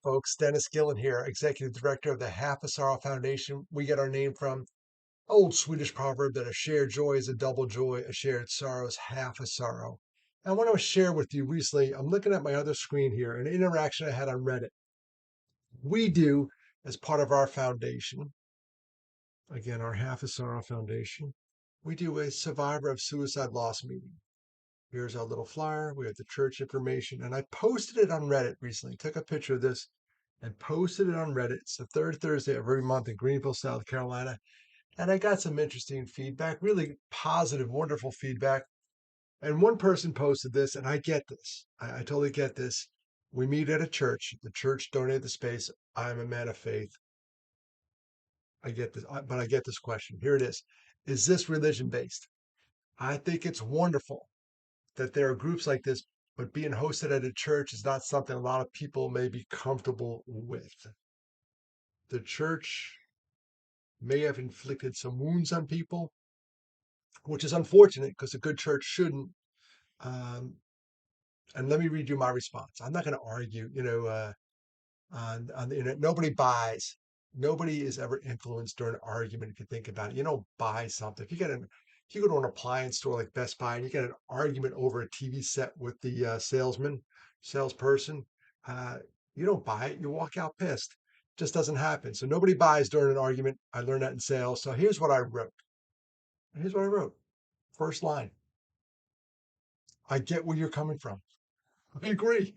Folks, Dennis Gillen here, Executive Director of the Half a Sorrow Foundation. We get our name from old Swedish proverb that a shared joy is a double joy, a shared sorrow is half a sorrow. I want to share with you recently, I'm looking at my other screen here, an interaction I had on Reddit. We do, as part of our foundation, again, our Half a Sorrow Foundation, we do a survivor of suicide loss meeting. Here's our little flyer. We have the church information, and I posted it on Reddit recently. Took a picture of this and posted it on Reddit. It's the third Thursday of every month in Greenville, South Carolina. And I got some interesting feedback, really positive, wonderful feedback. And one person posted this, and I get this. I totally get this. We meet at a church. The church donated the space. I'm a man of faith. I get this, but I get this question. Here it is. Is this religion based? I think it's wonderful that there are groups like this, but being hosted at a church is not something a lot of people may be comfortable with. The church may have inflicted some wounds on people, which is unfortunate because a good church shouldn't. Um, and let me read you my response. I'm not going to argue, on the internet. Nobody buys. Nobody is ever influenced during an argument. If you think about it, you don't buy something. If you go to an appliance store like Best Buy and you get an argument over a TV set with the salesperson, uh, you don't buy it. You walk out pissed. It just doesn't happen. So nobody buys during an argument. I learned that in sales. So here's what I wrote. Here's what I wrote. First line. I get where you're coming from. I agree.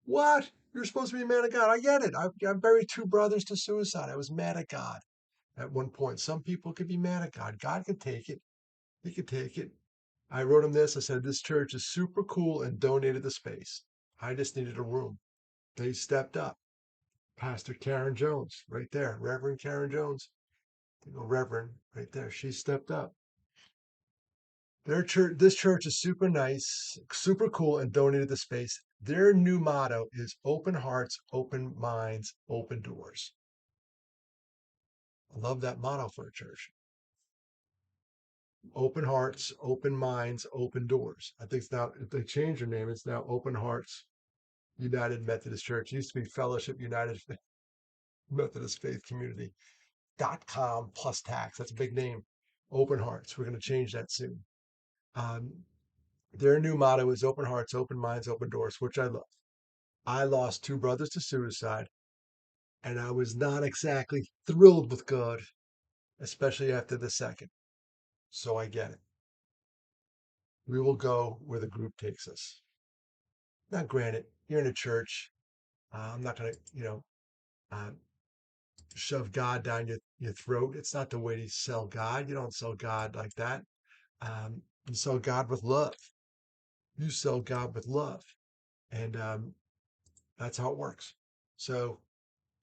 What? You're supposed to be a man of God. I get it. I buried two brothers to suicide. I was mad at God at one point. Some people could be mad at God. God could take it. He could take it. I wrote him this. I said, this church is super cool and donated the space. I just needed a room. They stepped up. Pastor Karen Jones, right there. Reverend Karen Jones. Reverend, right there. She stepped up. Their church, this church is super nice, super cool, and donated the space. Their new motto is open hearts, open minds, open doors. I love that motto for a church. Open hearts, open minds, open doors. I think it's now, if they changed their name, it's now Open Hearts United Methodist Church. It used to be Fellowship United Methodist Faith Community.com plus tax. That's a big name. Open Hearts. We're going to change that soon. Um, their new motto is open hearts, open minds, open doors, which I love. I lost two brothers to suicide, and I was not exactly thrilled with God, especially after the second. So I get it. We will go where the group takes us. Now, granted, you're in a church. I'm not going to, uh, shove God down your throat. It's not the way to sell God. You don't sell God like that. You sell God with love. You sell God with love. And that's how it works. So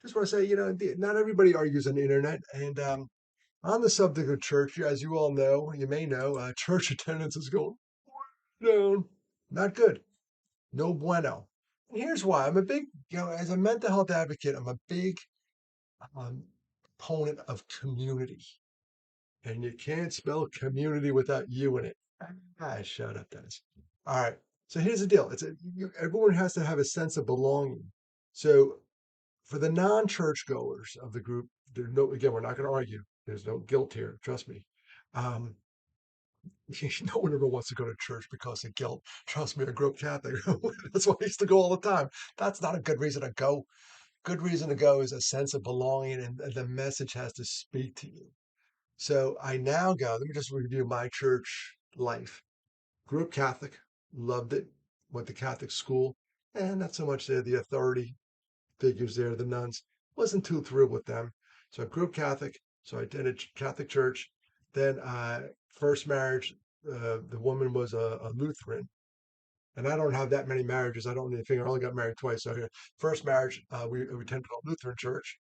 just want to say, not everybody argues on the internet. And on the subject of church, as you all know, you may know, church attendance is going down. Not good. No bueno. And here's why. I'm a big, as a mental health advocate, I'm a big um, proponent of community. And you can't spell community without you in it. Shut up, Dennis. All right. So here's the deal. Everyone has to have a sense of belonging. So for the non-church goers of the group, again, we're not going to argue. There's no guilt here. Trust me. Um, no one ever wants to go to church because of guilt. Trust me, I grew up Catholic. That's why I used to go all the time. That's not a good reason to go. Good reason to go is a sense of belonging, and the message has to speak to you. So I now go. Let me just review my church life. Grew up Catholic, loved it. Went to Catholic school, and not so much there. The authority figures there, the nuns, wasn't too thrilled with them. So I grew up Catholic. So I attended Catholic church. Then first marriage, the woman was a Lutheran. And I don't have that many marriages. I don't need to figure. I only got married twice. So here, first marriage, we attended a Lutheran church.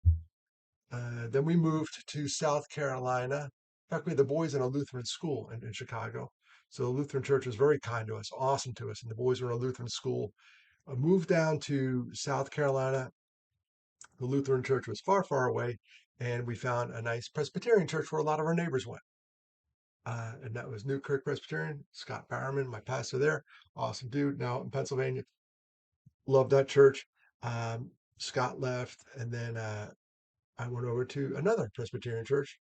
Then we moved to South Carolina. In fact, we had the boys in a Lutheran school in Chicago. So the Lutheran church was very kind to us, awesome to us. And the boys were in a Lutheran school. I moved down to South Carolina. The Lutheran church was far, far away. And we found a nice Presbyterian church where a lot of our neighbors went. And that was Newkirk Presbyterian. Scott Barrowman, my pastor there. Awesome dude. Now in Pennsylvania. Love that church. Scott left, and then I went over to another Presbyterian church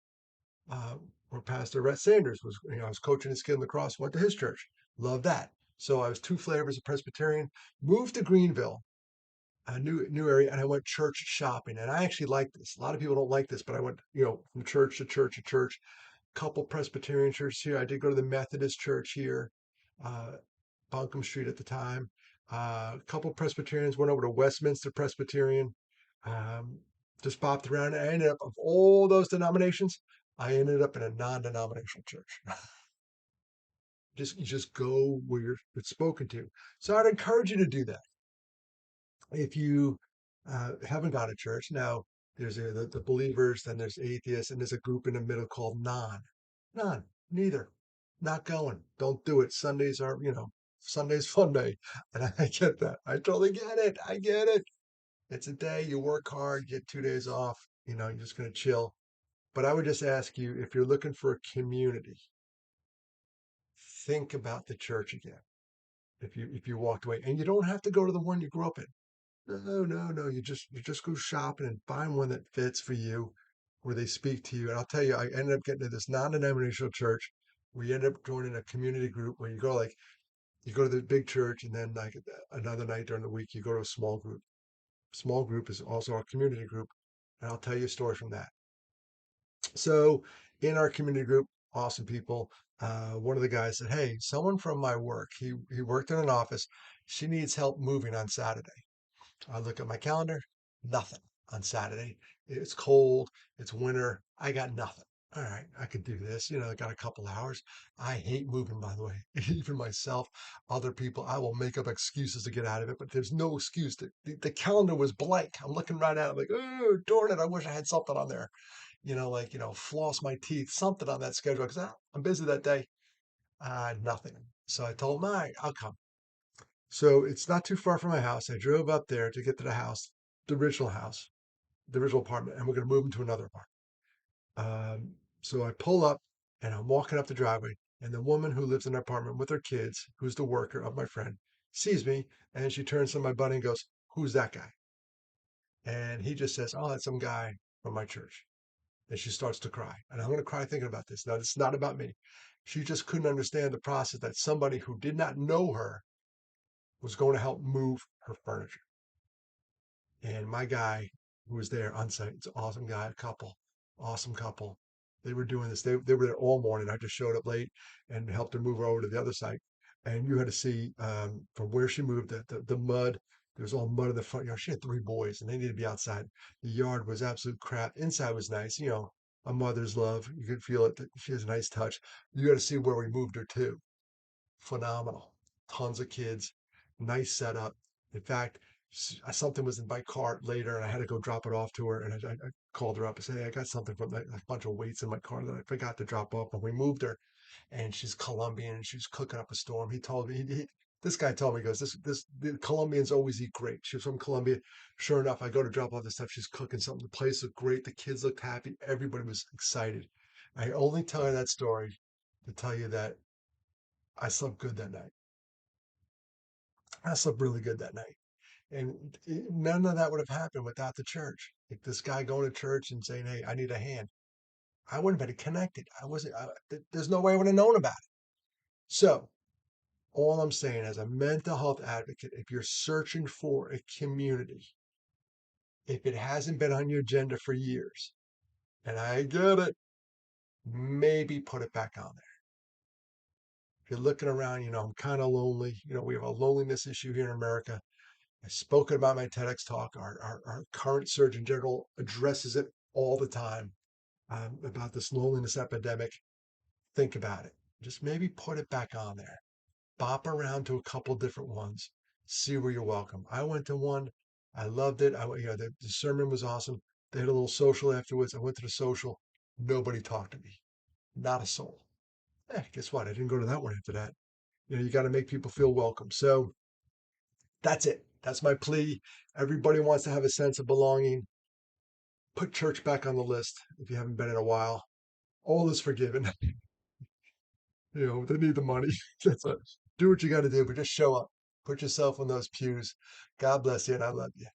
uh, where Pastor Rhett Sanders was. I was coaching his kid in lacrosse. Went to his church. Loved that. So I was two flavors of Presbyterian. Moved to Greenville, a new area, and I went church shopping. And I actually like this. A lot of people don't like this, but I went, from church to church to church. Couple Presbyterian churches here. I did go to the Methodist church here, uh, Buncombe Street at the time. A couple Presbyterians, went over to Westminster Presbyterian. Um, just popped around. I ended up, of all those denominations, I ended up in a non-denominational church. You just go where it's spoken to. So I'd encourage you to do that. If you haven't gone to church, now there's the believers, then there's atheists, and there's a group in the middle called none, neither, not going, don't do it. Sundays are, Sunday's fun day. And I get that. I totally get it. I get it. It's a day you work hard, get 2 days off, you're just going to chill. But I would just ask you, if you're looking for a community, think about the church again. If you walked away, and you don't have to go to the one you grew up in. No, no, no. You just go shopping and find one that fits for you, where they speak to you. And I'll tell you, I ended up getting to this non-denominational church. We ended up joining a community group where you go to the big church, and then like another night during the week you go to a small group. Small group is also our community group, and I'll tell you a story from that. So in our community group, awesome people. One of the guys said, "Hey, someone from my work. He worked in an office. She needs help moving on Saturday." I look at my calendar, nothing on Saturday. It's cold, it's winter. I got nothing. All right, I could do this. I got a couple hours. I hate moving, by the way. Even myself, other people, I will make up excuses to get out of it, but there's no excuse. The calendar was blank. I'm looking right at it, like, oh, darn it, I wish I had something on there. Floss my teeth, something on that schedule, because I'm busy that day. Nothing. So I told him, all right, I'll come. So it's not too far from my house. I drove up there to get to the original house, the original apartment, and we're going to move into another apartment. So I pull up and I'm walking up the driveway, and the woman who lives in the apartment with her kids, who's the worker of my friend, sees me, and she turns to my buddy and goes, "Who's that guy?" And he just says, "Oh, that's some guy from my church." And she starts to cry. And I'm going to cry thinking about this. Now, it's not about me. She just couldn't understand the process that somebody who did not know her was going to help move her furniture. And my guy who was there on site, it's an awesome guy, awesome couple. They were doing this. They were there all morning. I just showed up late and helped her move her over to the other site. And you had to see from where she moved the mud. There was all mud in the front yard. She had three boys and they needed to be outside. The yard was absolute crap. Inside was nice, a mother's love. You could feel it. She has a nice touch. You got to see where we moved her to. Phenomenal. Tons of kids, nice setup. In fact, something was in my cart later, and I had to go drop it off to her. And I called her up and said, "Hey, I got something from a bunch of weights in my car that I forgot to drop off." And we moved her, and she's Colombian, and she's cooking up a storm. He told me, this guy told me, he goes, the Colombians always eat great. She was from Colombia. Sure enough, I go to drop off the stuff. She's cooking something. The place looked great. The kids looked happy. Everybody was excited. I only tell you that story to tell you that I slept good that night. I slept really good that night. And none of that would have happened without the church. Like this guy going to church and saying, "Hey, I need a hand." I wouldn't have been connected. I wasn't, there's no way I would have known about it. So, all I'm saying as a mental health advocate, if you're searching for a community, if it hasn't been on your agenda for years, and I get it, maybe put it back on there. If you're looking around, I'm kind of lonely. We have a loneliness issue here in America. I've spoken about my TEDx talk. Our current Surgeon General addresses it all the time about this loneliness epidemic. Think about it. Just maybe put it back on there. Bop around to a couple different ones. See where you're welcome. I went to one. I loved it. The sermon was awesome. They had a little social afterwards. I went to the social. Nobody talked to me. Not a soul. Guess what? I didn't go to that one after that. You got to make people feel welcome. So that's it. That's my plea. Everybody wants to have a sense of belonging. Put church back on the list if you haven't been in a while. All is forgiven. They need the money. That's it. Do what you got to do, but just show up. Put yourself in those pews. God bless you, and I love you.